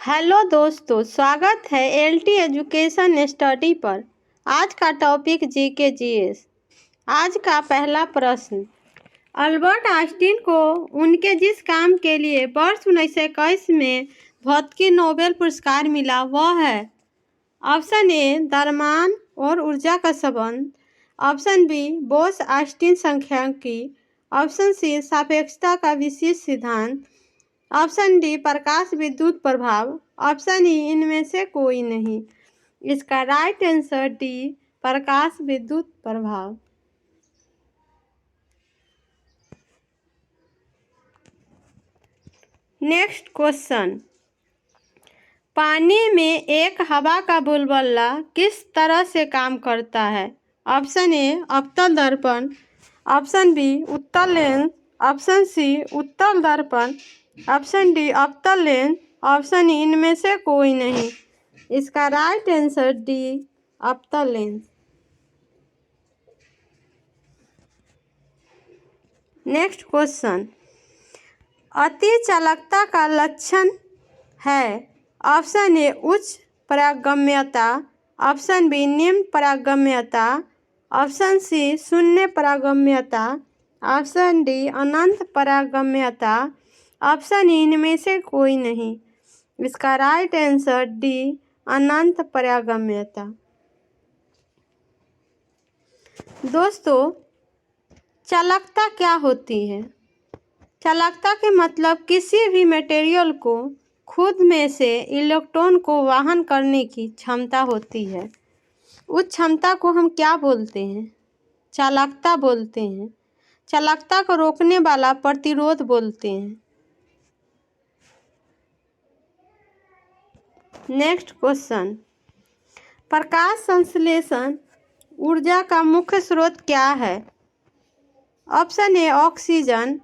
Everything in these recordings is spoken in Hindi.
हेलो दोस्तों, स्वागत है एलटी एजुकेशन स्टडी पर। आज का टॉपिक जीके जीएस। आज का पहला प्रश्न, अल्बर्ट आइंस्टीन को उनके जिस काम के लिए वर्ष 1921 में भौतिकी नोबेल पुरस्कार मिला वह है। ऑप्शन ए द्रव्यमान और ऊर्जा का संबंध, ऑप्शन बी बोस आइंस्टीन सांख्यिकी, ऑप्शन सी सापेक्षता का विशिष्ट सिद्धांत, ऑप्शन डी प्रकाश विद्युत प्रभाव, ऑप्शन ई इनमें से कोई नहीं। इसका राइट आंसर डी प्रकाश विद्युत प्रभाव। नेक्स्ट क्वेश्चन, पानी में एक हवा का बुलबुला किस तरह से काम करता है। ऑप्शन ए अवतल दर्पण, ऑप्शन बी उत्तल लेंस, ऑप्शन सी उत्तल दर्पण, ऑप्शन डी अवतल लेंस, ऑप्शन ई इनमें से कोई नहीं। इसका राइट आंसर डी अवतल लेंस। नेक्स्ट क्वेश्चन, अति चालकता का लक्षण है। ऑप्शन ए उच्च पारगम्यता, ऑप्शन बी निम्न पारगम्यता, ऑप्शन सी शून्य पारगम्यता, ऑप्शन डी अनंत पारगम्यता, ऑप्शन ई इनमें से कोई नहीं। इसका राइट आंसर डी अनंत पारगम्यता। दोस्तों, चालकता क्या होती है? चालकता के मतलब किसी भी मटेरियल को खुद में से इलेक्ट्रॉन को वहन करने की क्षमता होती है। उस क्षमता को हम क्या बोलते हैं? चालकता बोलते हैं। चालकता को रोकने वाला प्रतिरोध बोलते हैं। नेक्स्ट क्वेश्चन, प्रकाश संश्लेषण ऊर्जा का मुख्य स्रोत क्या है। Option A oxygen,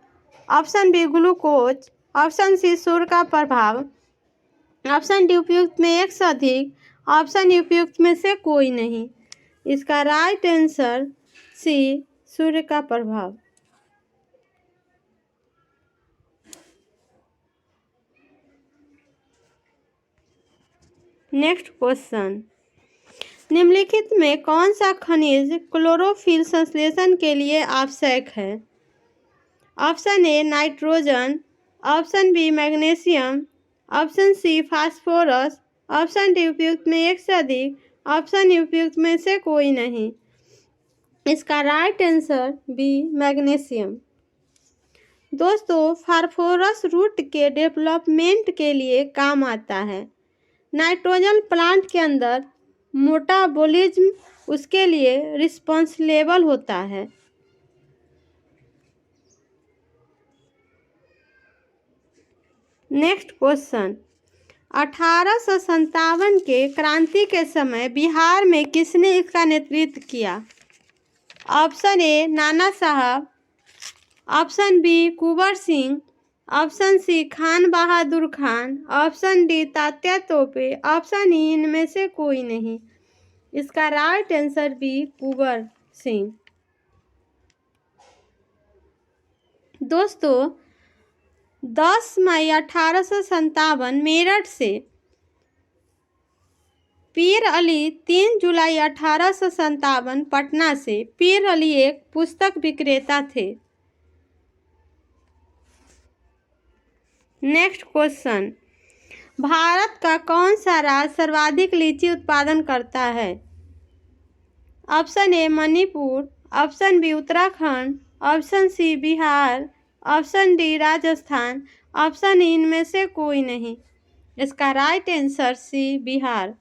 option B glucose, option C सूर्य का प्रभाव, ऑप्शन डी उपयुक्त में एक से अधिक, ऑप्शन उपयुक्त में से कोई नहीं। इसका राइट आंसर सी सूर्य का प्रभाव। नेक्स्ट क्वेश्चन, निम्नलिखित में कौन सा खनिज क्लोरोफिल संश्लेषण के लिए आवश्यक है। Option A nitrogen, option B magnesium, option C phosphorus, option D उपयुक्त में एक से अधिक, ऑप्शन उपयुक्त में से कोई नहीं। इसका राइट आंसर बी मैग्नीशियम। दोस्तों, फास्फोरस रूट के डेवलपमेंट के लिए काम आता है। नाइट्रोजन प्लांट के अंदर मेटाबॉलिज्म उसके लिए रिस्पॉन्सिबल होता है। नेक्स्ट क्वेश्चन, 1857 के क्रांति के समय बिहार में किसने इसका नेतृत्व किया। ऑप्शन ए नाना साहब, option B Kunwar Singh, option C Khan बहादुर खान, ऑप्शन डी तात्या तोपे, ऑप्शन ई इनमें से कोई नहीं। इसका right answer B Kunwar Singh. दोस्तों, 10 मई 1857 मेरठ से पीर अली, 3 जुलाई 1857 पटना से पीर अली एक पुस्तक विक्रेता थे। नेक्स्ट क्वेश्चन, भारत का कौन सा राज्य सर्वाधिक लीची उत्पादन करता है। Option A Manipur, option B Uttarakhand, option C Bihar, option D Rajasthan, option E इनमें से कोई नहीं। इसका राइट आंसर सी बिहार।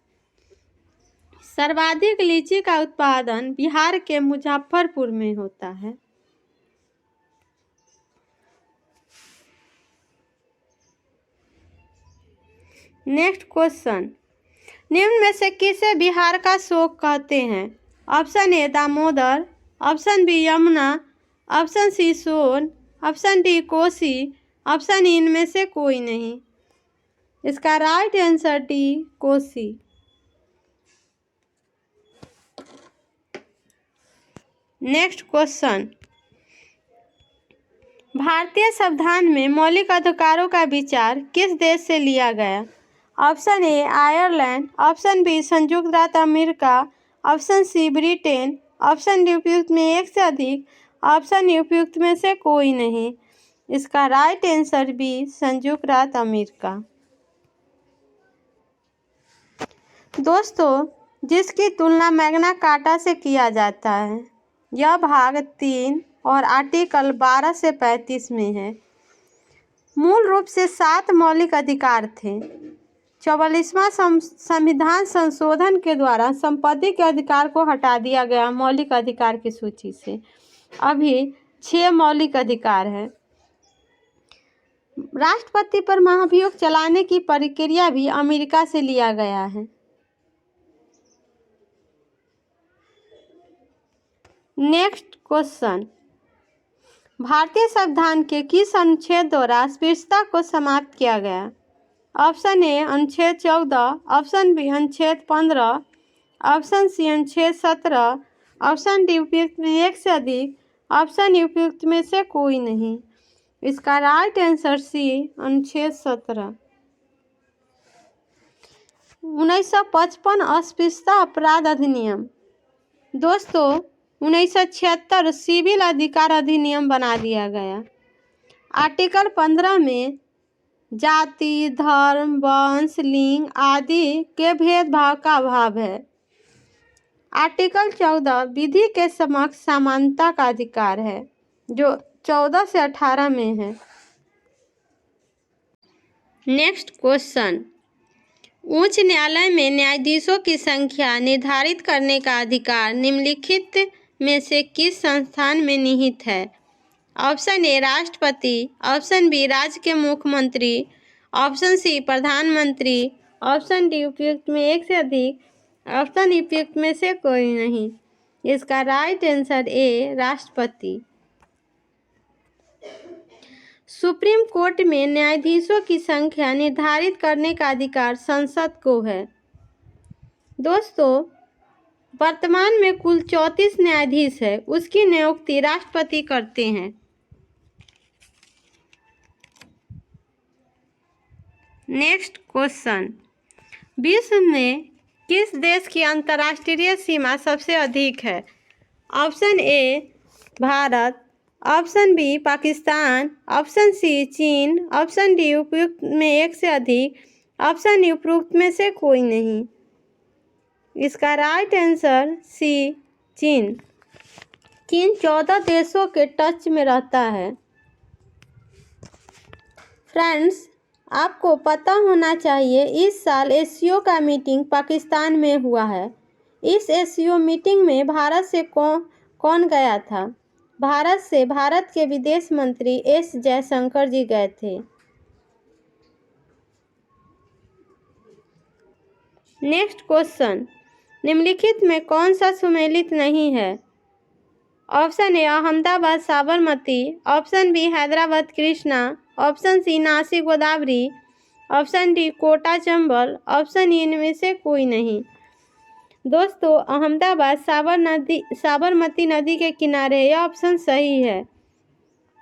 सर्वाधिक लीची का उत्पादन बिहार के मुजफ्फरपुर में होता है। नेक्स्ट क्वेश्चन, निम्न में से किसे बिहार का शोक कहते हैं। Option A Damodar, option B Yamuna, option C Son, option D Kosi, option E इनमें से कोई नहीं। इसका right answer D Kosi. Next question, भारतीय संविधान में मौलिक अधिकारों का विचार किस देश से लिया गया। Option A Ireland, option B संयुक्त राज्य America, option C Britain, option D उपयुक्त में एक से अधिक, ऑप्शन ई उपयुक्त में से कोई नहीं। इसका राइट आंसर बी संयुक्त राज्य अमेरिका। दोस्तों, जिसकी तुलना मैग्ना कार्टा से किया जाता है, यह भाग 3 और आर्टिकल 12 से 35 में है। मूल रूप से 7 मौलिक अधिकार थे। 44वां संविधान संशोधन के द्वारा संपत्ति के अधिकार को हटा दिया गया मौलिक अधिकार की सूची से। अभी 6 मौलिक अधिकार है। राष्ट्रपति पर महाभियोग चलाने की प्रक्रिया भी अमेरिका से लिया गया है। नेक्स्ट क्वेश्चन, भारतीय संविधान के किस अनुच्छेद द्वारा अस्पृश्यता को समाप्त किया गया? ऑप्शन ए अनुच्छेद 14, ऑप्शन बी अनुच्छेद 15, ऑप्शन सी अनुच्छेद 17, ऑप्शन डी उपयुक्त में एक से अधिक, ऑप्शन ई उपयुक्त में से कोई नहीं। इसका राइट आंसर सी अनुच्छेद 17। 1955 अस्पृश्यता अपराध अधिनियम। दोस्तों, 1976 सिविल अधिकार अधिनियम बना दिया गया। आर्टिकल 15 में जाति, धर्म, वंश, लिंग आदि के भेदभाव का अभाव है। आर्टिकल 14 विधि के समक्ष समानता का अधिकार है, जो 14 से 18 में है। नेक्स्ट क्वेश्चन, उच्च न्यायालय में न्यायाधीशों की संख्या निर्धारित करने का अधिकार निम्नलिखित में से किस संस्थान में निहित है? ऑप्शन ए राष्ट्रपति, ऑप्शन बी राज्य के मुख्यमंत्री, ऑप्शन सी प्रधानमंत्री, ऑप्शन डी उपयुक्त में एक से अधिक, ऑप्शन ई उपयुक्त में से कोई नहीं। इसका राइट आंसर ए राष्ट्रपति। सुप्रीम कोर्ट में न्यायाधीशों की संख्या निर्धारित करने का अधिकार संसद को है। दोस्तों, वर्तमान में कुल 34 न्यायाधीश है, उसकी नियुक्ति राष्ट्रपति करते हैं। नेक्स्ट क्वेश्चन, विश्व में किस देश की अंतर्राष्ट्रीय सीमा सबसे अधिक है? Option A Bharat, option B Pakistan, option C चीन, ऑप्शन डी उपयुक्त में एक से अधिक, ऑप्शन ई उपयुक्त में से कोई नहीं। इसका राइट आंसर सी चीन। चीन 14 देशों के टच में रहता है। फ्रेंड्स, आपको पता होना चाहिए इस साल एससीओ का मीटिंग पाकिस्तान में हुआ है। इस एससीओ मीटिंग में भारत से कौन गया था? भारत से भारत के विदेश मंत्री एस जयशंकर जी गए थे। नेक्स्ट क्वेश्चन, निम्नलिखित में कौन सा सुमेलित नहीं है? Option A Ahmedabad Sabarmati, option B Hyderabad Krishna, option C Nashik Godavari, option D Kota Chambal, option E इनमें से कोई नहीं। दोस्तों, अहमदाबाद साबरमती नदी के किनारे, यह ऑप्शन सही है।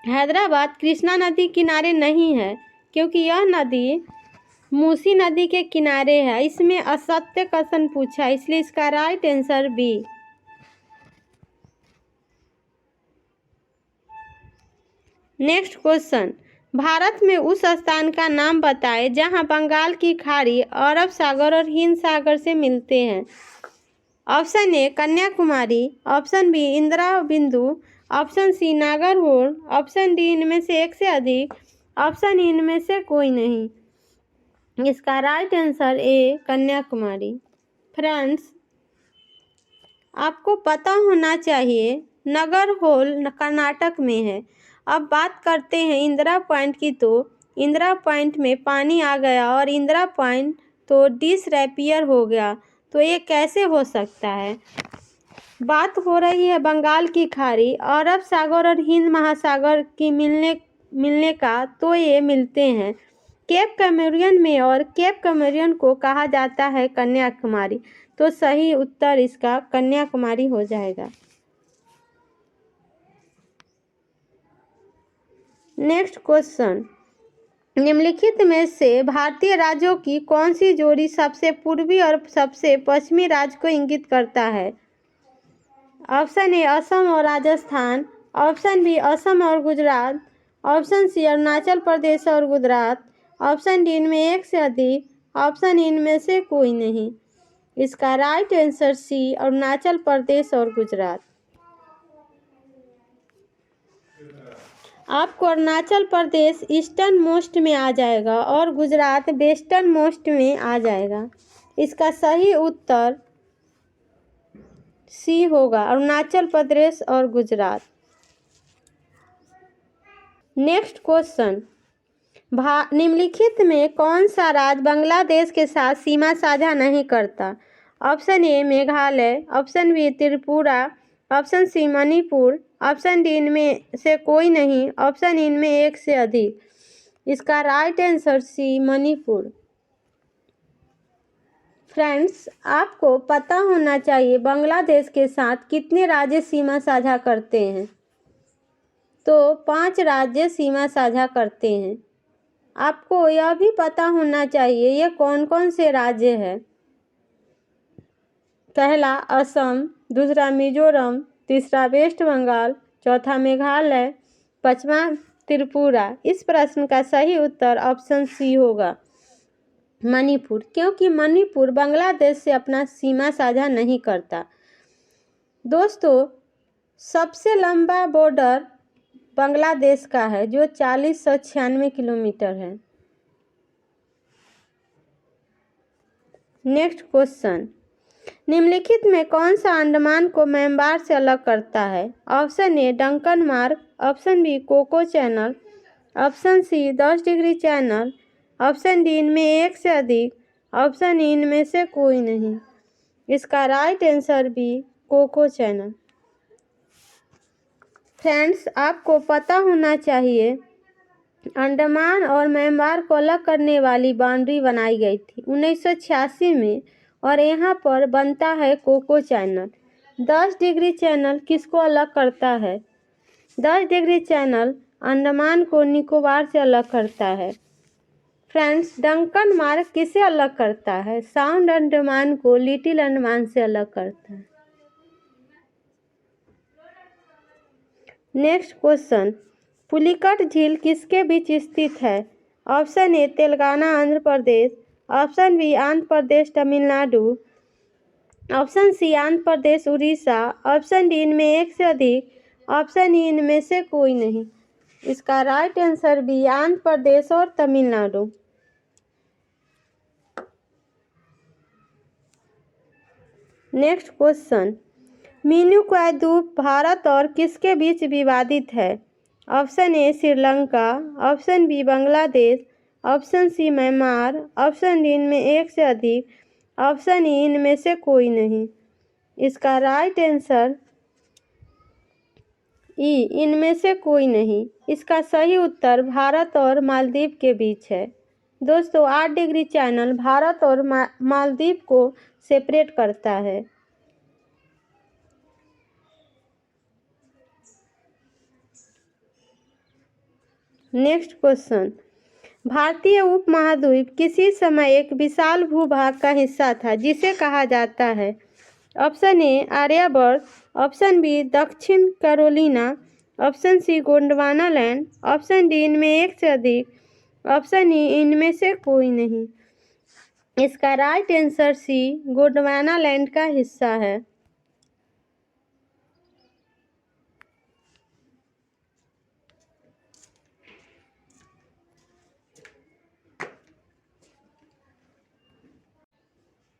हैदराबाद कृष्णा नदी किनारे नहीं है, क्योंकि यह नदी मूसी नदी के किनारे है। इसमें असत्य क्वेश्चन पूछा, इसलिए इसका right answer B. Next question, Bharat में उस स्थान का नाम बताएं जहां बंगाल की खाड़ी अरब सागर और हिंद सागर से मिलते हैं। Option A Kanyakumari, option B Indira बिंदु, option C Nagarhole, option D इनमें से एक से अधिक, ऑप्शन ई इनमें से कोई नहीं। इसका राइट आंसर ए कन्याकुमारी। फ्रेंड्स, आपको पता होना चाहिए नागरहोल कर्नाटक में है। अब बात करते हैं इंदिरा पॉइंट की। तो इंदिरा पॉइंट में पानी आ गया और इंदिरा पॉइंट तो डिसरेपियर हो गया। तो ये कैसे हो सकता है? बात हो रही है बंगाल की खाड़ी, अरब सागर और हिंद महासागर की मिलने का। तो ये मिलते हैं केप कैमरियन में, और केप कैमरियन को कहा जाता है कन्याकुमारी। तो सही उत्तर इसका कन्याकुमारी हो जाएगा। नेक्स्ट क्वेश्चन, निम्नलिखित में से भारतीय राज्यों की कौन सी जोड़ी सबसे पूर्वी और सबसे पश्चिमी राज्य को इंगित करता है? ऑप्शन ए असम और राजस्थान, ऑप्शन बी असम और गुजरात, ऑप्शन सी अरुणाचल प्रदेश और गुजरात, ऑप्शन डी इनमें एक से अधिक, ऑप्शन इनमें से कोई नहीं। इसका राइट आंसर सी अरुणाचल प्रदेश और गुजरात। आपको अरुणाचल प्रदेश ईस्टर्न मोस्ट में आ जाएगा और गुजरात वेस्टर्न मोस्ट में आ जाएगा। इसका सही उत्तर सी होगा, अरुणाचल प्रदेश और गुजरात। नेक्स्ट क्वेश्चन, निम्नलिखित में कौन सा राज्य बांग्लादेश के साथ सीमा साझा नहीं करता? Option A Meghalaya, option B Tripura, option C Manipur, option D इनमें से कोई नहीं, ऑप्शन इनमें एक से अधिक। इसका right answer C Manipur. Friends, आपको पता होना चाहिए बांग्लादेश के साथ कितने राज्य सीमा साझा करते हैं। तो 5 राज्य सीमा साझा करते हैं। आपको यह भी पता होना चाहिए ये कौन कौन से राज्य हैं। पहला असम, दूसरा मिजोरम, तीसरा वेस्ट बंगाल, चौथा मेघालय, पांचवा त्रिपुरा। इस प्रश्न का सही उत्तर ऑप्शन सी होगा, मणिपुर, क्योंकि मणिपुर बांग्लादेश से अपना सीमा साझा नहीं करता। दोस्तों, सबसे लंबा बॉर्डर बांग्लादेश का है जो 4096 किलोमीटर है। नेक्स्ट क्वेश्चन, निम्नलिखित में कौन सा अंडमान को म्यांमार से अलग करता है? Option A Duncan mark, option B Coco Channel, option C 10 degree channel, option D इनमें एक से अधिक, ऑप्शन ई इनमें से कोई नहीं। इसका right answer B Coco Channel. Friends, आपको पता होना चाहिए अंडमान और म्यांमार को अलग करने वाली बाउंड्री बनाई गई थी 1986 में और यहाँ पर बनता है कोको चैनल। 10 डिग्री चैनल किसको अलग करता है? 10 डिग्री चैनल अंडमान को निकोबार से अलग करता है। फ्रेंड्स, डंकन मार्क किसे अलग करता है? साउंड अंडमान को लिटिल अंडमान से अलग करता है। नेक्स्ट क्वेश्चन, पुलिकट झील किसके बीच स्थित है? Option A Telangana Andhra Pradesh, option B Andhra Pradesh Tamil Nadu, option C Andhra Pradesh Orissa, option D इनमें एक से अधिक, ऑप्शन ई इनमें से कोई नहीं। इसका राइट आंसर बी आंध्र प्रदेश और तमिलनाडु। नेक्स्ट क्वेश्चन, मीनुकाई द्वीप भारत और किसके बीच विवादित है? Option A Sri Lanka, option B Bangladesh, option C Myanmar, option D इनमें एक से अधिक, ऑप्शन ई इनमें से कोई नहीं। इसका राइट आंसर ई इनमें से कोई नहीं। इसका सही उत्तर भारत और मालदीव के बीच है। दोस्तों, 8 डिग्री चैनल भारत और मालदीव को सेपरेट करता है। नेक्स्ट क्वेश्चन, भारतीय उपमहाद्वीप किसी समय एक विशाल भूभाग का हिस्सा था जिसे कहा जाता है? Option A Aryavarta, option B दक्षिण Carolina, option C Gondwana land, option D इनमें एक से अधिक, ऑप्शन ई इनमें से कोई नहीं। इसका right answer C Gondwana land का हिस्सा है।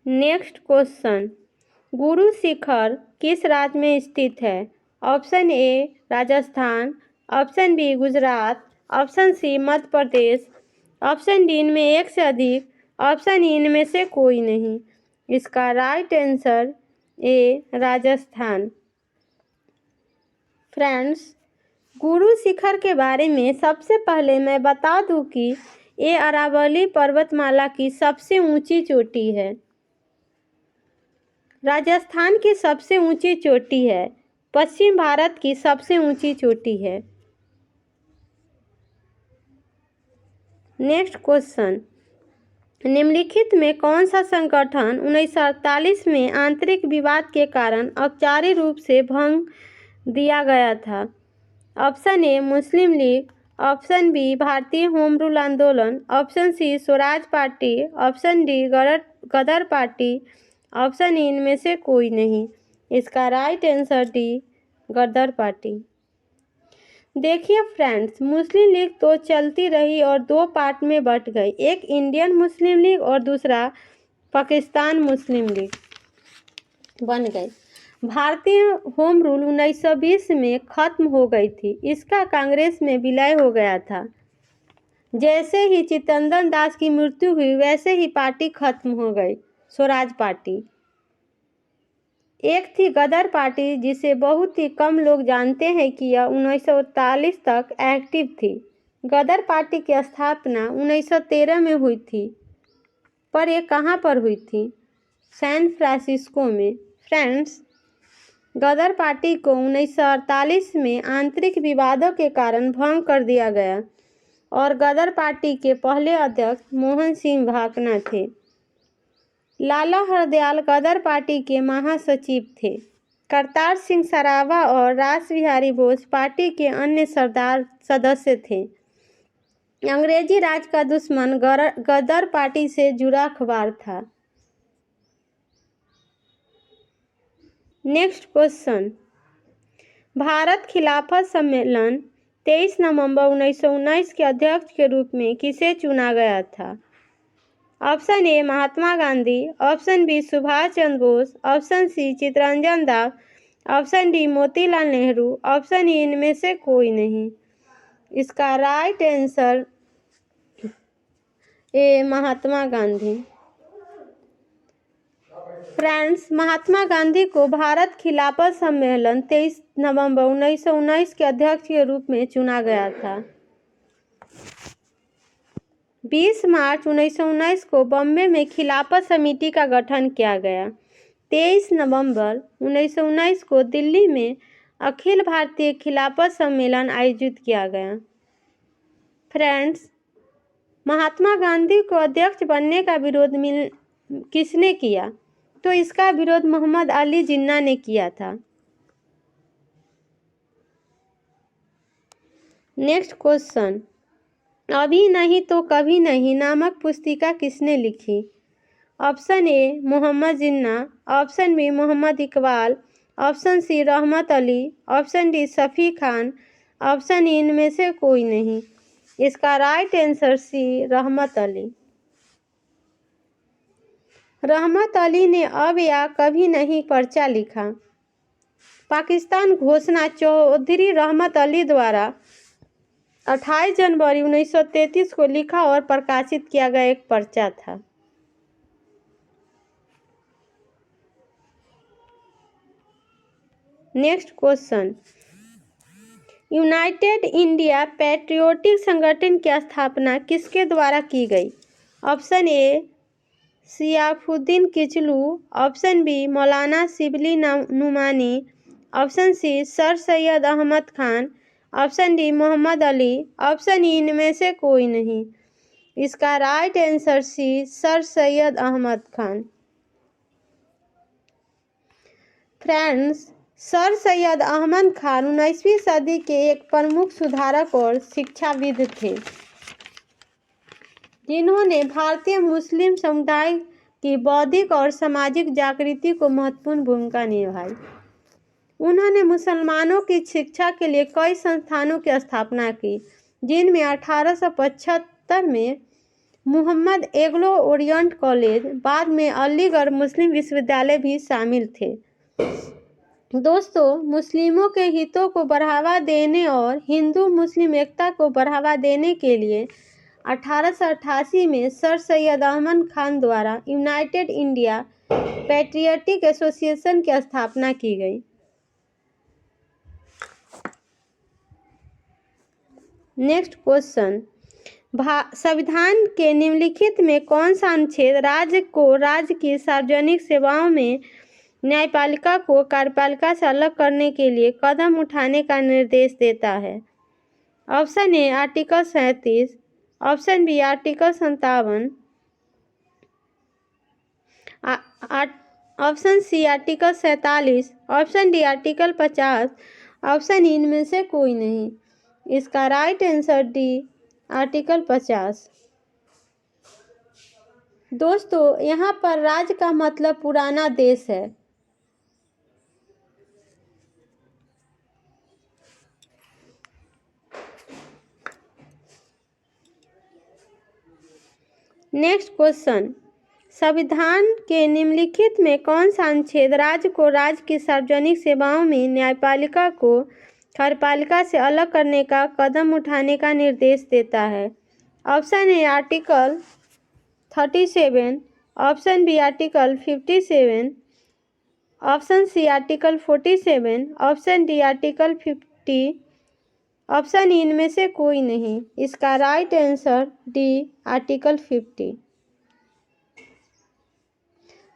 नेक्स्ट क्वेश्चन, गुरु शिखर किस राज्य में स्थित है? Option A Rajasthan, option B Gujarat, option C Madhya Pradesh, option D इनमें एक से अधिक, ऑप्शन ई इनमें से कोई नहीं। इसका राइट आंसर ए राजस्थान। फ्रेंड्स, गुरु शिखर के बारे में सबसे पहले मैं बता दूं कि ये अरावली पर्वतमाला की सबसे ऊंची चोटी है। राजस्थान की सबसे ऊंची चोटी है, पश्चिम भारत की सबसे ऊंची चोटी है। नेक्स्ट क्वेश्चन, निम्नलिखित में कौन सा संगठन 1948 में आंतरिक विवाद के कारण औपचारिक रूप से भंग दिया गया था? Option A Muslim League, option B भारतीय होम रूल आंदोलन, option C Swaraj Party, option D Ghadar Party, option E इनमें से कोई नहीं। इसका right answer D Ghadar Party. देखिए फ्रेंड्स, मुस्लिम लीग तो चलती रही और दो पार्ट में बट गई, एक इंडियन मुस्लिम लीग और दूसरा पाकिस्तान मुस्लिम लीग बन गई। भारतीय होम रूल 1920 में खत्म हो गई थी, इसका कांग्रेस में विलय हो गया था। जैसे ही चित्तरंजन दास की मृत्यु हुई वैसे ही पार्टी खत्म हो गई, स्वराज पार्टी। एक थी गदर पार्टी, जिसे बहुत ही कम लोग जानते हैं कि यह 1943 तक एक्टिव थी। गदर पार्टी की स्थापना 1913 में हुई थी, पर यह कहाँ पर हुई थी? सैन फ्रांसिस्को में। फ्रेंड्स, गदर पार्टी को 1948 में आंतरिक विवादों के कारण भंग कर दिया गया और गदर पार्टी के पहले अध्यक्ष मोहन सिंह भाकना थे। लाला हरदयाल गदर पार्टी के महासचिव थे। करतार सिंह सराभा और रास बिहारी बोस पार्टी के अन्य सरदार सदस्य थे। अंग्रेजी राज का दुश्मन गदर पार्टी से जुड़ा अखबार था। नेक्स्ट क्वेश्चन, भारत खिलाफत सम्मेलन 23 नवंबर 1919 के अध्यक्ष के रूप में किसे चुना गया था? Option A Mahatma Gandhi, option B Subhash Chandra Bose, option C Chittaranjan Das, option D Motilal Nehru, option E इनमें से कोई नहीं। इसका right answer A Mahatma Gandhi. Friends, Mahatma Gandhi को भारत खिलाफत सम्मेलन 23 नवंबर 1919 के अध्यक्ष के रूप में चुना गया था। 20 मार्च 1919 को बॉम्बे में खिलाफत समिति का गठन किया गया। 23 नवंबर 1919 को दिल्ली में अखिल भारतीय खिलाफत सम्मेलन आयोजित किया गया। फ्रेंड्स, महात्मा गांधी को अध्यक्ष बनने का विरोध किसने किया? तो इसका विरोध मोहम्मद अली जिन्ना ने किया था। नेक्स्ट क्वेश्चन, अभी नहीं तो कभी नहीं नामक पुस्तिका किसने लिखी? Option A Mohammad Jinnah, option B Mohammad Iqbal, option C Rahmat Ali, option D Shafi Khan, option E इनमें से कोई नहीं। इसका राइट आंसर सी रहमत अली। रहमत अली ने अब या कभी नहीं पर्चा लिखा। पाकिस्तान घोषणा चौधरी रहमत अली द्वारा 28 जनवरी 1933 को लिखा और प्रकाशित किया गया एक पर्चा था। Next question, United India Patriotic संगठन की स्थापना किसके द्वारा की गई? Option A Saifuddin Kitchlew, option B Maulana Shibli Nomani, option C sir Syed Ahmad Khan, option D Mohammad Ali, option E इनमें से कोई नहीं। इसका right answer C sir Syed Ahmad Khan. Friends, sir Syed Ahmad Khan 19वीं सदी के एक प्रमुख सुधारक और शिक्षाविद थे, जिन्होंने भारतीय मुस्लिम समुदाय की बौद्धिक और सामाजिक जागृति को महत्वपूर्ण भूमिका निभाई। उन्होंने मुसलमानों की शिक्षा के लिए कई संस्थानों की स्थापना की, जिनमें 1875 में मोहम्मद एग्लो ओरिएंट कॉलेज, बाद में अलीगढ़ मुस्लिम विश्वविद्यालय भी शामिल थे। दोस्तों, मुस्लिमों के हितों को बढ़ावा देने और हिंदू मुस्लिम एकता को बढ़ावा देने के लिए 1888 में सर सैयद अहमद खान द्वारा यूनाइटेड इंडिया पैट्रियटिक एसोसिएशन की स्थापना की गई। नेक्स्ट क्वेश्चन, संविधान के निम्नलिखित में कौन सा अनुच्छेद राज्य को राज्य की सार्वजनिक सेवाओं में न्यायपालिका को कार्यपालिका से अलग करने के लिए कदम उठाने का निर्देश देता है? Option A article 37, option B article 57, option C article 47, option D article 50, option E इनमें से कोई नहीं। इसका राइट आंसर डी आर्टिकल 50। दोस्तों यहाँ पर राज्य का मतलब पुराना देश है। नेक्स्ट क्वेश्चन, संविधान के निम्नलिखित में कौन सा अनुच्छेद राज्य को राज्य की सार्वजनिक सेवाओं में न्यायपालिका को कार्यपालिका से अलग करने का कदम उठाने का निर्देश देता है? Option A article 37, option B article 57, option C article 47, option D article 50, option E इनमें से कोई नहीं। इसका राइट आंसर डी आर्टिकल 50।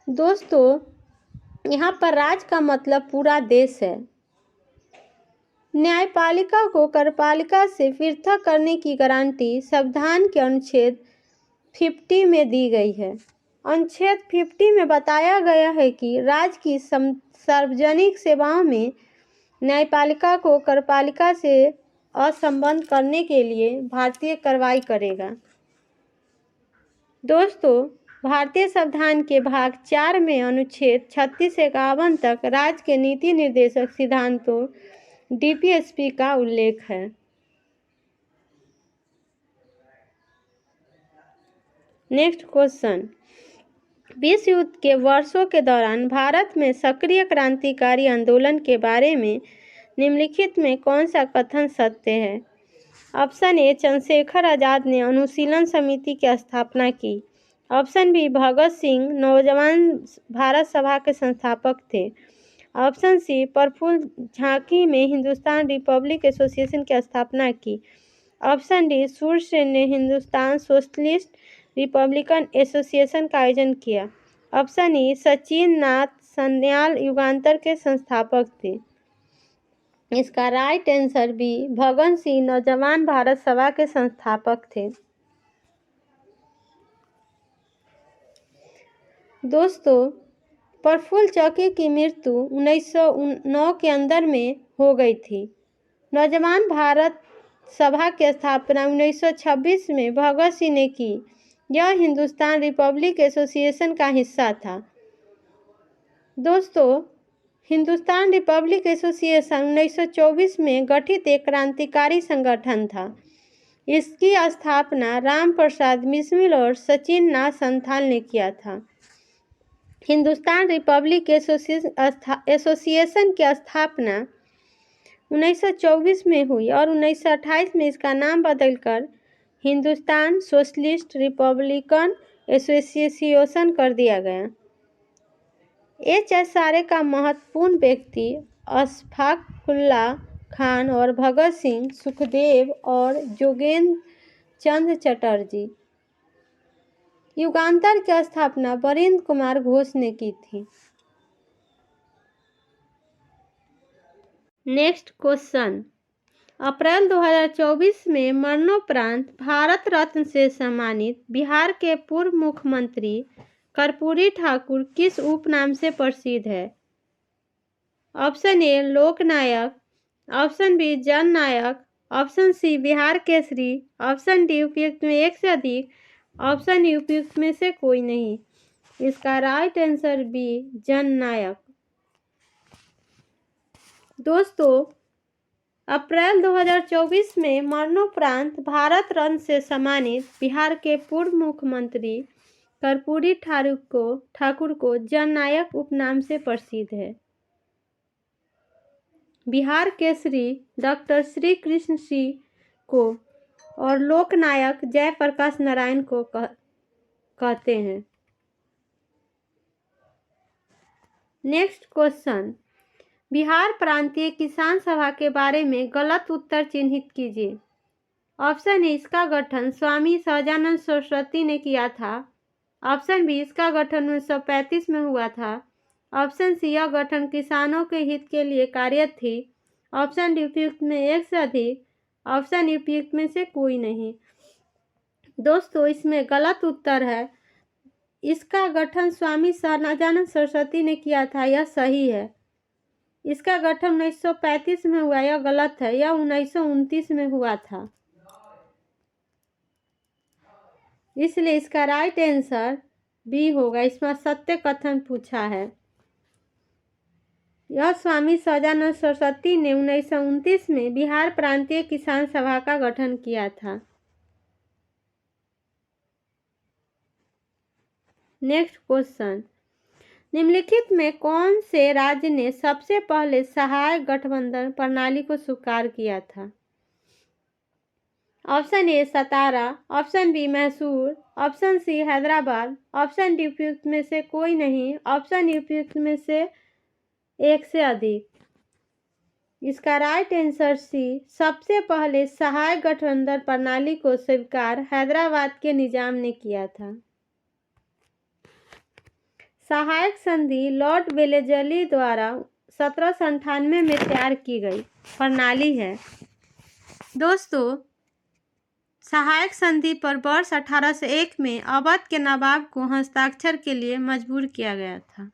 दोस्तों यहाँ पर राज्य का मतलब पूरा देश है। न्यायपालिका को कार्यपालिका से पृथक करने की गारंटी संविधान के अनुच्छेद 50 में दी गई है। अनुच्छेद 50 में बताया गया है कि राज्य की सार्वजनिक सेवाओं में न्यायपालिका को कार्यपालिका से असंबद्ध करने के लिए भारतीय कार्रवाई करेगा। दोस्तों भारतीय संविधान के भाग 4 में अनुच्छेद 36 से 51 तक राज्य के नीति निर्देशक सिद्धांतों डीपीएसपी का उल्लेख है। नेक्स्ट क्वेश्चन, विश्व युद्ध के वर्षों के दौरान भारत में सक्रिय क्रांतिकारी आंदोलन के बारे में निम्नलिखित में कौन सा कथन सत्य है? ऑप्शन ए चंद्रशेखर आजाद ने अनुशीलन समिति की स्थापना की, ऑप्शन बी भगत सिंह नौजवान भारत सभा के संस्थापक थे, ऑप्शन सी प्रफुल्ल झांकी ने हिंदुस्तान रिपब्लिक एसोसिएशन की स्थापना की, ऑप्शन डी सूर्य सेन ने हिंदुस्तान सोशलिस्ट रिपब्लिकन एसोसिएशन का आयोजन किया, ऑप्शन ई सचिन नाथ सन्याल युगांतर के संस्थापक थे। इसका right answer B Bhagat Singh नौजवान भारत सभा के संस्थापक थे। दोस्तों प्रफुल्ल झांकी की मृत्यु 1909 के अंदर में हो गई थी। नौजवान भारत सभा की स्थापना 1926 में भगत सिंह ने की। यह हिंदुस्तान रिपब्लिक एसोसिएशन का हिस्सा था। दोस्तों हिंदुस्तान रिपब्लिक एसोसिएशन 1924 में गठित एक क्रांतिकारी संगठन था। इसकी स्थापना राम प्रसाद बिस्मिल और सचिन नाथ सन्याल ने किया था। हिंदुस्तान रिपब्लिक एसोसिएशन की स्थापना 1924 में हुई और 1928 में इसका नाम बदलकर हिंदुस्तान सोशलिस्ट रिपब्लिकन एसोसिएशन कर दिया गया। HSRA का महत्वपूर्ण व्यक्ति अशफाक उल्लाह खान और भगत सिंह, सुखदेव और जोगेंद्र चंद्र चटर्जी। युगांतर की स्थापना बरिंद्र कुमार घोष ने की थी। नेक्स्ट क्वेश्चन, अप्रैल 2024 में मरणोपरांत भारत रत्न से सम्मानित बिहार के पूर्व मुख्यमंत्री कर्पूरी ठाकुर किस उपनाम से प्रसिद्ध है? Option A Loknayak, option B Jannayak, option C Bihar Kesari, option D उपयुक्त में एक से अधिक, ऑप्शन ई उपयुक्त में से कोई नहीं। इसका राइट आंसर बी जननायक। दोस्तों अप्रैल 2024 में मरणोपरांत भारत रत्न से सम्मानित बिहार के पूर्व मुख्यमंत्री कर्पूरी ठाकुर को जननायक उपनाम से प्रसिद्ध है। बिहार केसरी डॉक्टर श्री कृष्ण सिंह को और लोकनायक जयप्रकाश नारायण को कहते हैं। नेक्स्ट क्वेश्चन, बिहार प्रांतीय किसान सभा के बारे में गलत उत्तर चिन्हित कीजिए। ऑप्शन ए इसका गठन स्वामी सहजानंद सरस्वती ने किया था, ऑप्शन बी इसका गठन 1935 में हुआ था, ऑप्शन सी यह गठन किसानों के हित के लिए कार्यरत थी, ऑप्शन डी उपयुक्त में एक से अधिक, ऑप्शन उपयुक्त में से कोई नहीं। दोस्तों इसमें गलत उत्तर है। इसका गठन स्वामी सहजानंद सरस्वती ने किया था, यह सही है। इसका गठन 1935 में हुआ, यह गलत है, यह 1929 में हुआ था। इसलिए इसका राइट आंसर बी होगा। इसमें सत्य कथन पूछा है। यह स्वामी सहजानंद सरस्वती ने 1929 में बिहार प्रांतीय किसान सभा का गठन किया था। नेक्स्ट क्वेश्चन, निम्नलिखित में कौन से राज्य ने सबसे पहले सहायक गठबंधन प्रणाली को स्वीकार किया था? Option A Satara, option B Mysore, option C Hyderabad, option D उपयुक्त में से कोई नहीं, ऑप्शन ई उपयुक्त में से एक से अधिक। इसका राइट आंसर सी, सबसे पहले सहायक गठबंधन प्रणाली को स्वीकार हैदराबाद के निजाम ने किया था। सहायक संधि लॉर्ड वेलेस्ली द्वारा 1798 में तैयार की गई प्रणाली है। दोस्तों सहायक संधि पर वर्ष 1801 में अवध के नवाब को हस्ताक्षर के लिए मजबूर किया गया था।